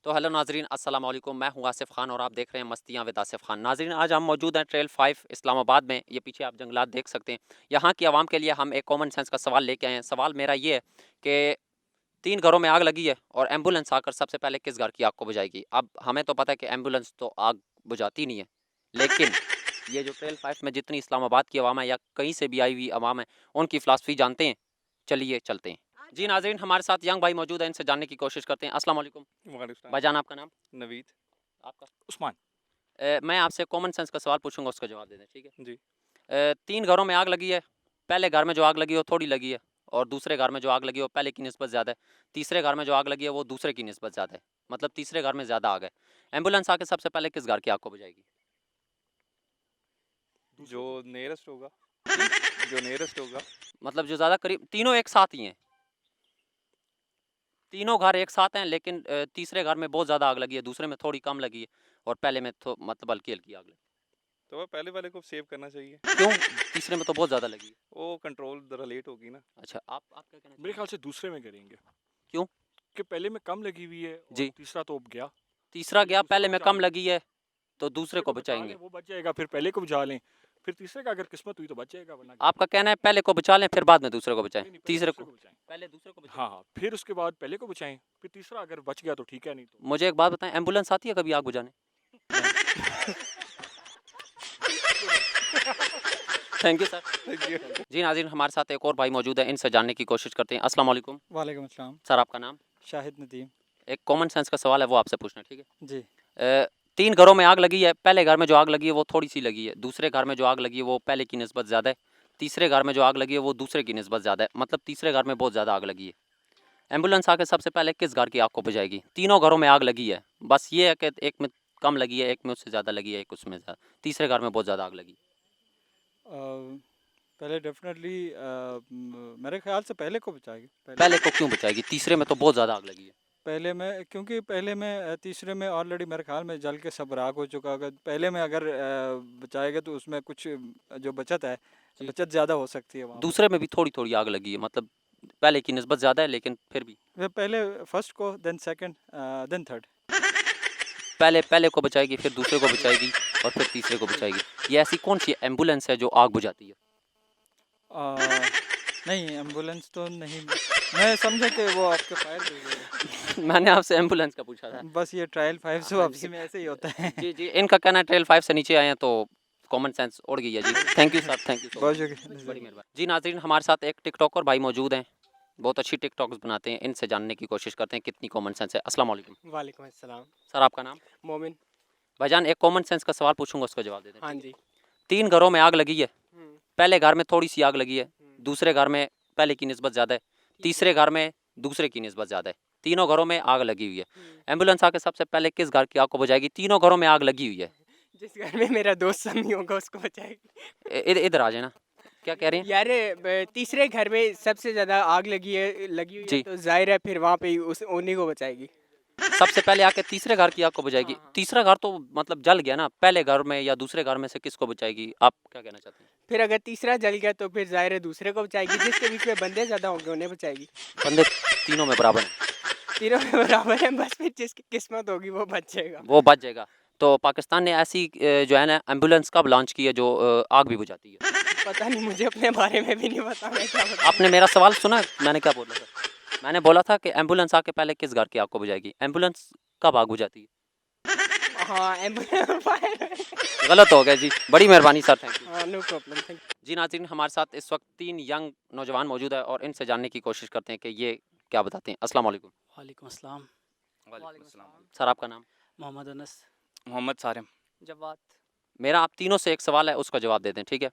तो हेलो नाजरीन, अस्सलाम वालेकुम। मैं हूं आसिफ खान और आप देख रहे हैं मस्तियां विद आसिफ खान। नाजरीन, आज हम मौजूद हैं ट्रेल 5 इस्लामाबाद में। ये पीछे आप जंगलात देख सकते हैं। यहाँ की आवाम के लिए हम एक कॉमन सेंस का सवाल लेके आए हैं। सवाल मेरा ये है कि 3 घरों में आग लगी है और एम्बुलेंस आकर सबसे पहले किस घर की आग को बुझाएगी। अब हमें तो पता है कि एम्बुलेंस तो आग बुझाती नहीं है, लेकिन ये जो ट्रेल 5 में जितनी इस्लामाबाद की आवाम है या कहीं से भी आई हुई आवाम है, उनकी फ़िलासफ़ी जानते हैं। चलिए चलते हैं। जी नाजरीन, हमारे साथ यंग भाई मौजूद है, इनसे जानने की कोशिश करते हैं। अस्सलाम वालेकुम। वालेकुम भाईजान, आपका नाम? नवीद आपका? उस्मान मैं आपसे कॉमन सेंस का सवाल पूछूंगा, उसका जवाब दे दें, ठीक है? जी। 3 घरों में आग लगी है। पहले घर में जो आग लगी है वो थोड़ी लगी है, और दूसरे घर में जो आग लगी है वो पहले की निस्बत ज़्यादा है। तीसरे घर में जो आग लगी है वो दूसरे की निस्बत ज़्यादा है, मतलब तीसरे घर में ज़्यादा आग है। एम्बुलेंस आके सबसे पहले किस घर की आग को बुझाएगी? जो नियरेस्ट होगा जो नियरेस्ट होगा मतलब जो ज़्यादा करीब, तीनों एक साथ ही हैं, तीनों घर एक साथ हैं, लेकिन तीसरे घर में बहुत ज़्यादा आग लगी है, दूसरे में थोड़ी कम लगी है, और पहले में तो मतलब हल्की हल्की आग लगी। तो वह पहले वाले को सेव करना चाहिए। क्यों? तीसरे में तो बहुत ज़्यादा लगी है। वो कंट्रोल ज़रा लेट होगी ना। अच्छा, आप क्या कहना मेरे चाहिए? ख्याल से दूसरे में करेंगे। क्यों? कि पहले में कम लगी हुई है और जी, तीसरा तो अब गया, तीसरा पहले गया, दूसरे पहले को में बचा कम लें, लगी है तो दूसरे दूसरे को को बचा लें, बचाएंगे। वो बच जाएगा, फिर पहले को बचा लें, फिर तीसरे का अगर किस्मत हुई तो बच जाएगा, वरना आपका कहना है पहले को बचा लें फिर बाद में दूसरे को बचाएं, नहीं नहीं, पहले तीसरे दूसरे को? को बचाएं। पहले दूसरे को बचाएं। हाँ हाँ, फिर उसके बाद पहले को बचाएं, फिर तीसरा अगर बच गया तो ठीक है, नहीं तो मुझे एक बात बताएं, एम्बुलेंस आती है कभी आग बुझाने? नहीं। Thank you sir. जी नाज़रीन, हमारे साथ एक और भाई मौजूद है, इनसे जानने की कोशिश करते हैं। अस्सलाम वालेकुम। वालेकुम अस्सलाम। सर, आपका नाम? शाहिद नदीम। एक कॉमन सेंस का सवाल है, वो आपसे पूछना है, ठीक है? जी। 3 घरों में आग लगी है। पहले घर में जो आग लगी है वो थोड़ी सी लगी है, दूसरे घर में जो आग लगी है वो पहले की निस्बत ज़्यादा है, तीसरे घर में जो आग लगी है वो दूसरे की निस्बत ज़्यादा है, मतलब तीसरे घर में बहुत ज़्यादा आग लगी है। एम्बुलेंस आके सबसे पहले किस घर की आग को बुझाएगी? तीनों घरों में आग लगी है, बस ये है कि एक में कम लगी है, एक में उससे ज़्यादा लगी है, एक उसमें ज़्यादा, तीसरे घर में बहुत ज़्यादा आग लगी। पहले डेफिनेटली मेरे ख्याल से पहले को बचाएगी। पहले को क्यों बचाएगी? तीसरे में तो बहुत ज़्यादा आग लगी है। पहले में, क्योंकि पहले में तीसरे में ऑलरेडी मेरे ख्याल में जल के सब राख हो चुका होगा। पहले में अगर बचाएगा तो उसमें कुछ जो बचत है, जी। बचत ज़्यादा हो सकती है वहाँ पर। दूसरे में भी थोड़ी थोड़ी आग लगी है, मतलब पहले की निस्बत ज़्यादा है, लेकिन फिर भी वे पहले फर्स्ट को, देन सेकंड, देन थर्ड। पहले पहले को बचाएगी, फिर दूसरे को बचाएगी, और फिर तीसरे को बचाएगी। ये ऐसी कौन सी एम्बुलेंस है जो आग बुझाती है? नहीं, एम्बुलेंस तो नहीं। मैं समझा कि वो आपके फायर ब्रिगेड है। मैंने आपसे एम्बुलेंस का पूछा था। बस ये ट्रायल 5 हाँ वापसी जी। में ऐसे ही होता है। जी जी, इनका कहना है ट्रेल 5 से नीचे आए हैं तो कॉमन सेंस उड़ गई है। जी, thank you sir, thank you so बहुत मच, शुक्रिया। बड़ी मेहरबानी। जी नाजरीन, हमारे साथ एक टिकटॉकर भाई मौजूद हैं, बहुत अच्छी टिकटॉक्स बनाते हैं, इनसे जानने की कोशिश करते हैं कितनी कॉमन सेंस है। अस्सलाम वालेकुम। वालेकुम अस्सलाम। सर, आपका नाम? मोमिन। भाईजान, एक कॉमन सेंस का सवाल पूछूंगा, उसका जवाब दे दें। हाँ जी। 3 घरों में आग लगी है। हम्म, पहले घर में थोड़ी सी आग लगी है, हम्म, दूसरे घर में पहले की निस्बत ज़्यादा है, तीसरे घर में दूसरे की निस्बत ज़्यादा है, तीनों घरों में आग लगी हुई है। एम्बुलेंस आके सबसे पहले किस घर की आग को बुझाएगी? तीनों घरों में आग लगी हुई है। जिस घर में मेरा दोस्त समी होगा उसको बचाएगी। इधर आ जाए ना, क्या कह रहे हैं? यार तीसरे घर में सबसे ज्यादा आग लगी हुई है, जी। तो जाहिर है फिर वहाँ पे उस उन्हीं को बचाएगी। सबसे पहले आके तीसरे घर की आग को बुझाएगी। हाँ, हाँ। तीसरा घर तो मतलब जल गया ना, पहले घर में या दूसरे घर में से किसको बचाएगी? आप क्या कहना चाहते हैं? फिर अगर तीसरा जल गया तो फिर जाहिर है दूसरे को बचाएगी, जिसके बीच में बंदे ज्यादा होंगे उन्हें बचाएगी। बंदे तीनों में बराबर हैं, तीनों में बराबर है, बस फिर जिसकी किस्मत होगी वो बच जाएगा। वो बच जाएगा। तो पाकिस्तान ने ऐसी जो है ना एम्बुलेंस कब लॉन्च की है जो आग भी बुझाती है? पता नहीं, मुझे अपने बारे में भी नहीं पता, मैं क्या बताऊं। आपने मेरा सवाल सुना? मैंने क्या बोला था? मैंने बोला था कि एम्बुलेंस आके पहले किस घर की आग को बुझाएगी? एम्बुलेंस कब आग बुझाती है? हाँ, एम्बुलेंस गलत हो गया जी, बड़ी मेहरबानी सर, थैंक यू। हाँ, नो प्रॉब्लम, थैंक जी नाज़रीन, हमारे साथ इस वक्त 3 यंग नौजवान मौजूद है और इनसे जानने की कोशिश करते हैं कि ये क्या बताते हैं। अस्सलाम वालेकुम। वालेकुम अस्सलाम। सर, आपका नाम? मोहम्मद अनस। मोहम्मद सारिम। जवाद। मेरा आप तीनों से एक सवाल है, उसका जवाब दे दें, ठीक है?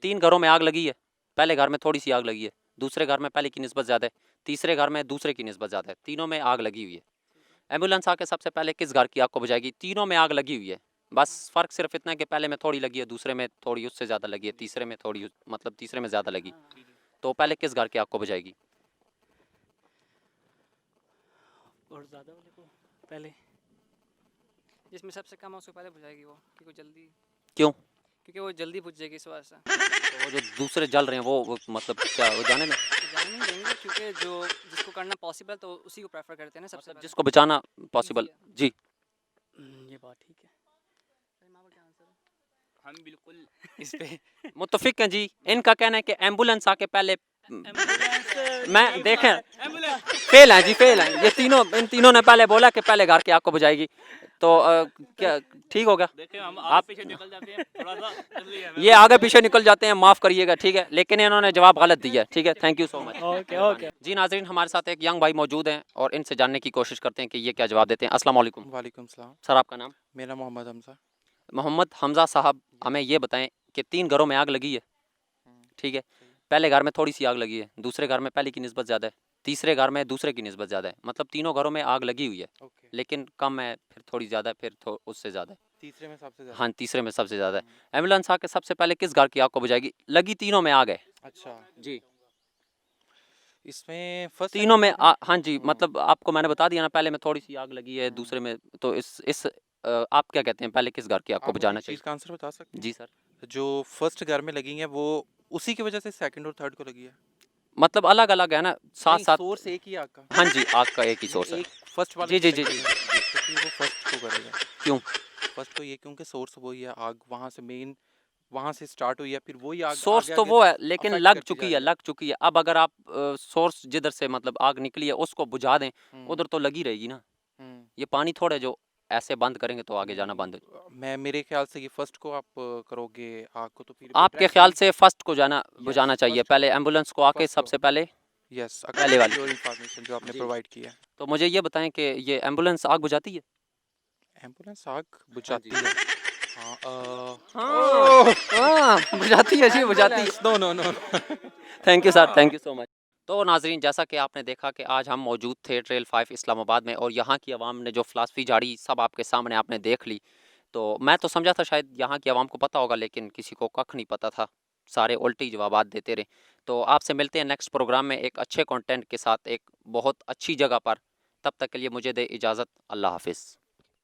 3 घरों में आग लगी है। पहले घर में थोड़ी सी आग लगी है, दूसरे घर में पहले की निस्बत ज़्यादा है, तीसरे घर में दूसरे की निस्बत ज़्यादा है, तीनों में आग लगी हुई है। एम्बुलेंस आके सबसे पहले किस घर की आग को बुझाएगी? तीनों में आग लगी हुई है, बस फ़र्क सिर्फ इतना है कि पहले में थोड़ी लगी है, दूसरे में थोड़ी उससे ज़्यादा लगी है, तीसरे में थोड़ी मतलब तीसरे में ज़्यादा लगी। तो पहले किस घर की आग को बुझाएगी? और ज़्यादा वाले को पहले, जिसमें सबसे कम है उसको पहले बुझाएगी वो, क्योंकि जल्दी, क्यों? क्योंकि वो जल्दी बुझ जाएगी इस वजह से। तो वो जो दूसरे जल रहे हैं वो मतलब क्या वो जाने में? जाने नहीं देंगे क्योंकि जो जिसको करना पॉसिबल तो उसी को प्रेफर करते हैं ना सबसे मतलब पहले। जिसको बचाना पॉसिबल। जी ये बात ठीक है। सर, मामा क्या आंसर है? हम बिल्कुल इस पे मुत्तफिक हैं जी। इनका कहना है कि एम्बुलेंस आके पहले मैं देखें फेल हैं जी, फेल हैं ये तीनों। इन तीनों ने पहले बोला कि पहले घर की आग को बुझाएगी, तो क्या ठीक हो गया? देखिए हम आप पीछे निकल जाते हैं थोड़ा सा जल्दी है ये आगे पीछे निकल जाते हैं, माफ़ करिएगा, ठीक है, लेकिन इन्होंने जवाब गलत दिया है, ठीक है। Thank you so much. Okay okay. जी नाज़रीन, हमारे साथ एक यंग भाई मौजूद हैं और इनसे जानने की कोशिश करते हैं कि ये क्या जवाब देते हैं। अस्सलाम वालेकुम वालेकुम सलाम। सर, आपका नाम? मेरा मोहम्मद हमज़ा। मोहम्मद हमज़ा साहब, हमें ये बताएं कि 3 घरों में आग लगी है, ठीक है। पहले घर में थोड़ी सी आग लगी है, दूसरे घर में पहले की निस्बत ज़्यादा है, तीसरे घर में दूसरे की निस्बत ज़्यादा है, मतलब तीनों घरों में आग लगी हुई है, ओके। लेकिन कम है, फिर थोड़ी ज़्यादा है, फिर उससे ज़्यादा है। तीसरे में सबसे ज़्यादा। हाँ, तीसरे में सबसे ज़्यादा है। एम्बुलेंस आके सबसे पहले किस घर की आग को बुझाएगी? लगी तीनों में आग है अच्छा, जी, इसमें फर्स्ट तीनों में हाँ जी, मतलब आपको मैंने बता दिया ना, पहले में थोड़ी सी आग लगी है, दूसरे में तो इस आप क्या कहते हैं, पहले किस घर की आग को आप मुझे बुझाना एक चाहिए? चीज़ का आंसर बता सकते जी सर। हैं? जो फर्स्ट घर में लगी है वो उसी की वजह से सेकंड और थर्ड को लगी है? मतलब अलग अलग है ना, साथ साथ। सोर्स एक ही आग का। हाँ जी, आग का एक ही सोर्स है। एक फर्स्ट वाले जी की जी जी लगी जी। है, तो फिर वो फर्स्ट को करेगा। क्यों? फर्स्ट तो ये क्योंकि सोर्स वही है, आग वहाँ से मेन वहाँ से स्टार्ट हुई है, फिर वही आग सोर्स आगे तो आगे वो है, लेकिन अफेक्ट लग करती चुकी जा है, रही है। लग चुकी है। अब अगर आप सोर्स जिधर से मतलब आग निकली है उसको बुझा दें, हम्म, उधर तो लगी रहेगी ना। हम्म। ये पानी थोड़े जो ऐसे बंद करेंगे तो आगे जाना बंद हो। मैं मेरे ख्याल से ये फर्स्ट को आप करोगे आग को, तो फिर आपके ख्याल से फर्स्ट को जाना बुझाना चाहिए, फर्स्ट को। पहले एम्बुलेंस को आके फर्स्ट को। सबसे पहले। यस, पहले वाली। योर इंफॉर्मेशन जो आपने जी। प्रोवाइड की है। तो मुझे ये बताएं कि ये एम्बुलेंस आग बुझाती है? एम्बुलेंस आग हाँ बुझाती जी। है? हाँ, हाँ, बुझाती है जी, बुझाती है। No no no. Thank you sir, thank you so much. तो नाजरीन, जैसा कि आपने देखा कि आज हम मौजूद थे ट्रेल 5 इस्लामाबाद में और यहाँ की आवाम ने जो फ़िलासफ़ी झाड़ी सब आपके सामने आपने देख ली। तो मैं तो समझा था शायद यहाँ की आवाम को पता होगा, लेकिन किसी को कख नहीं पता था, सारे उल्टे ही जवाबात देते रहे। तो आपसे मिलते हैं नेक्स्ट प्रोग्राम में एक अच्छे कंटेंट के साथ, एक बहुत अच्छी जगह पर। तब तक के लिए मुझे दे इजाज़त। अल्लाह हाफ़िज़।